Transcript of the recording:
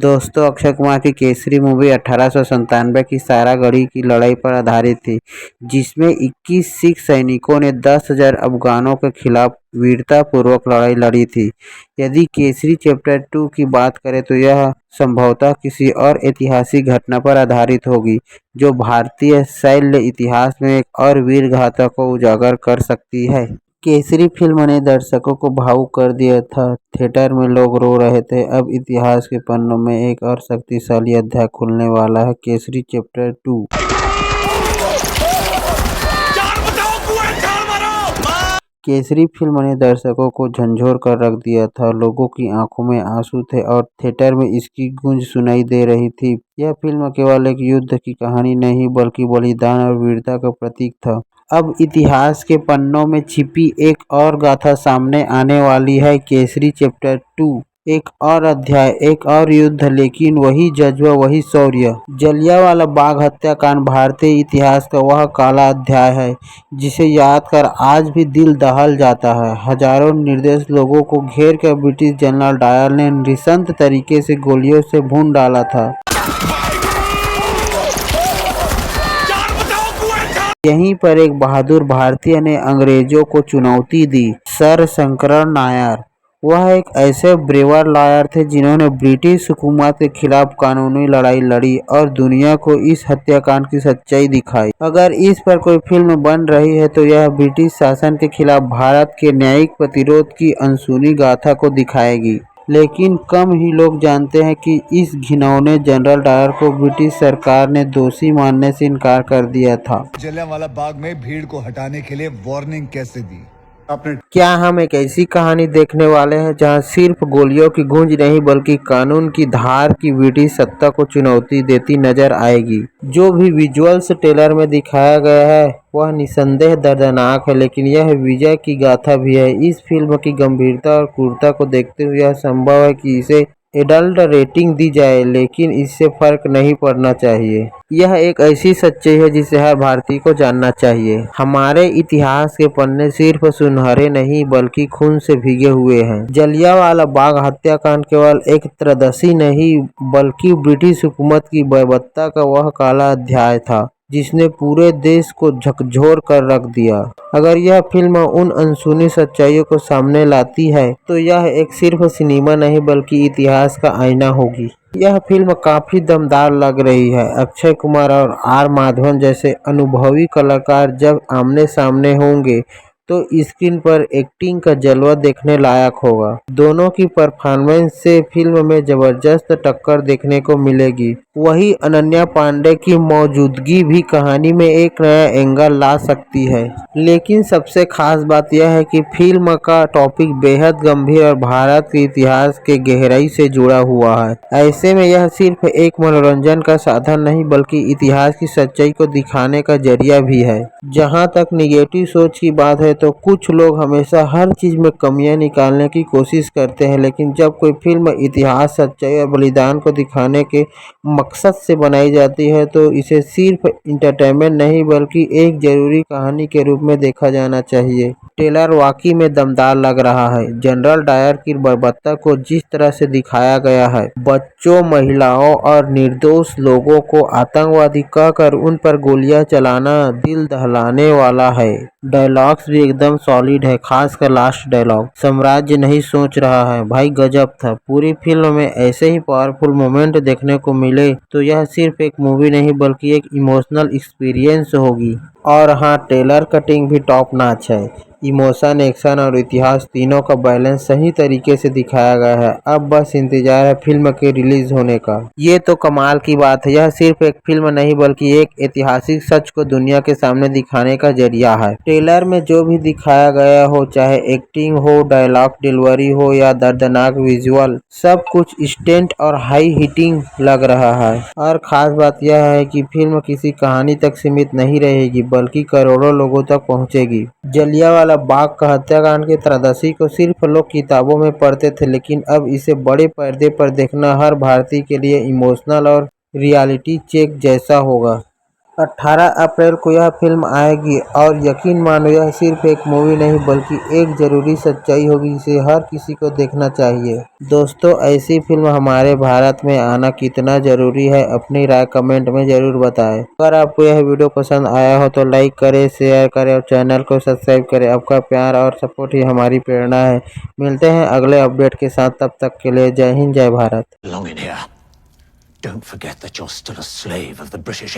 दोस्तों, अक्षय कुमार की केसरी मूवी 1897 की सारागढ़ी की लड़ाई पर आधारित थी, जिसमें 21 सिख सैनिकों ने 10,000 अफगानों के खिलाफ वीरतापूर्वक लड़ाई लड़ी थी। यदि केसरी चैप्टर 2 की बात करें तो यह संभवतः किसी और ऐतिहासिक घटना पर आधारित होगी, जो भारतीय शैल्य इतिहास में एक और वीर गाथा को उजागर कर सकती है। केसरी फिल्म ने दर्शकों को भावुक कर दिया था। थिएटर में लोग रो रहे थे। अब इतिहास के पन्नों में एक और शक्तिशाली अध्याय खुलने वाला है, केसरी चैप्टर 2। केसरी फिल्म ने दर्शकों को झंझोर कर रख दिया था। लोगों की आंखों में आंसू थे और थिएटर में इसकी गूंज सुनाई दे रही थी। यह फिल्म केवल एक युद्ध की कहानी नहीं, बल्कि बलिदान और वीरता का प्रतीक था। अब इतिहास के पन्नों में छिपी एक और गाथा सामने आने वाली है, केसरी चैप्टर 2। एक और अध्याय, एक और युद्ध, लेकिन वही जज्बा, वही शौर्य। जलियांवाला बाग हत्याकांड भारतीय इतिहास का वह काला अध्याय है जिसे याद कर आज भी दिल दहल जाता है। हजारों निर्दोष लोगों को घेर कर ब्रिटिश जनरल डायर ने नृशंस तरीके से गोलियों से भून डाला था। यहीं पर एक बहादुर भारतीय ने अंग्रेजों को चुनौती दी, सर शंकरन नायर। वह एक ऐसे ब्रेवर लॉयर थे जिन्होंने ब्रिटिश हुकूमत के खिलाफ कानूनी लड़ाई लड़ी और दुनिया को इस हत्याकांड की सच्चाई दिखाई। अगर इस पर कोई फिल्म बन रही है तो यह ब्रिटिश शासन के खिलाफ भारत के न्यायिक प्रतिरोध की अनसुनी गाथा को दिखाएगी। लेकिन कम ही लोग जानते हैं कि इस घिनौने जनरल डायर को ब्रिटिश सरकार ने दोषी मानने से इनकार कर दिया था। जलियांवाला बाग में भीड़ को हटाने के लिए वार्निंग कैसे दी आपने? क्या हम एक ऐसी कहानी देखने वाले हैं जहां सिर्फ गोलियों की गूंज नहीं, बल्कि कानून की धार की ब्रिटिश सत्ता को चुनौती देती नजर आएगी। जो भी विजुअल्स ट्रेलर में दिखाया गया है वह निसंदेह दर्दनाक है, लेकिन यह विजय की गाथा भी है। इस फिल्म की गंभीरता और क्रूरता को देखते हुए यह संभव है कि इसे एडल्ट रेटिंग दी जाए, लेकिन इससे फर्क नहीं पड़ना चाहिए। यह एक ऐसी सच्चाई है जिसे हर भारतीय को जानना चाहिए। हमारे इतिहास के पन्ने सिर्फ सुनहरे नहीं, बल्कि खून से भीगे हुए हैं। जलियांवाला बाग हत्याकांड केवल एक त्रयोदशी नहीं, बल्कि ब्रिटिश हुकूमत की बर्बरता का वह काला अध्याय था जिसने पूरे देश को झकझोर कर रख दिया। अगर यह फिल्म उन अनसुनी सच्चाइयों को सामने लाती है तो यह एक सिर्फ सिनेमा नहीं, बल्कि इतिहास का आईना होगी। यह फिल्म काफी दमदार लग रही है। अक्षय कुमार और आर माधवन जैसे अनुभवी कलाकार जब आमने सामने होंगे तो स्क्रीन पर एक्टिंग का जलवा देखने लायक होगा। दोनों की परफॉर्मेंस से फिल्म में जबरदस्त टक्कर देखने को मिलेगी। वही अनन्या पांडे की मौजूदगी भी कहानी में एक नया एंगल ला सकती है। लेकिन सबसे खास बात यह है कि फिल्म का टॉपिक बेहद गंभीर और भारत के इतिहास के गहराई से जुड़ा हुआ है। ऐसे में यह सिर्फ एक मनोरंजन का साधन नहीं, बल्कि इतिहास की सच्चाई को दिखाने का जरिया भी है। जहां तक निगेटिव सोच की बात है तो कुछ लोग हमेशा हर चीज में कमियां निकालने की कोशिश करते हैं, लेकिन जब कोई फिल्म इतिहास, सच्चाई और बलिदान को दिखाने के मकसद से बनाई जाती है तो इसे सिर्फ इंटरटेनमेंट नहीं, बल्कि एक जरूरी कहानी के रूप में देखा जाना चाहिए। ट्रेलर वाकई में दमदार लग रहा है। जनरल डायर की बर्बरता को जिस तरह से दिखाया गया है, बच्चों, महिलाओं और निर्दोष लोगों को आतंकवादी कहकर उन पर गोलियां चलाना दिल दहलाने वाला है। डायलॉग्स भी एकदम सॉलिड है, खासकर लास्ट डायलॉग, साम्राज्य नहीं सोच रहा है, भाई गजब था। पूरी फिल्म में ऐसे ही पावरफुल मोमेंट देखने को मिले तो यह सिर्फ एक मूवी नहीं, बल्कि एक इमोशनल एक्सपीरियंस होगी। और हाँ, ट्रेलर कटिंग भी टॉप नॉच है। इमोशन, एक्शन और इतिहास तीनों का बैलेंस सही तरीके से दिखाया गया है। अब बस इंतजार है फिल्म के रिलीज होने का। ये तो कमाल की बात है। यह सिर्फ एक फिल्म नहीं, बल्कि एक ऐतिहासिक सच को दुनिया के सामने दिखाने का जरिया है। ट्रेलर में जो भी दिखाया गया हो, चाहे एक्टिंग हो, डायलॉग डिलीवरी हो या दर्दनाक विजुअल, सब कुछ स्टैंड और हाई हिटिंग लग रहा है। और खास बात यह है कि फिल्म किसी कहानी तक सीमित नहीं रहेगी, बल्कि करोड़ों लोगों तक पहुंचेगी। जलियांवाला बाग का हत्याकांड के त्रयोदशी को सिर्फ लोग किताबों में पढ़ते थे, लेकिन अब इसे बड़े पर्दे पर देखना हर भारतीय के लिए इमोशनल और रियलिटी चेक जैसा होगा। 18 अप्रैल को यह फिल्म आएगी और यकीन मानो यह सिर्फ एक मूवी नहीं बल्कि एक जरूरी सच्चाई होगी जिसे हर किसी को देखना चाहिए। दोस्तों, ऐसी फिल्म हमारे भारत में आना कितना जरूरी है अपनी राय कमेंट में जरूर बताएं। अगर आपको यह वीडियो पसंद आया हो तो लाइक करें, शेयर करें और चैनल को सब्सक्राइब करें। आपका प्यार और सपोर्ट ही हमारी प्रेरणा है। मिलते हैं अगले अपडेट के साथ, तब तक के लिए जय हिंद जय Bharat. Long in here. Don't forget that you're still a slave of the British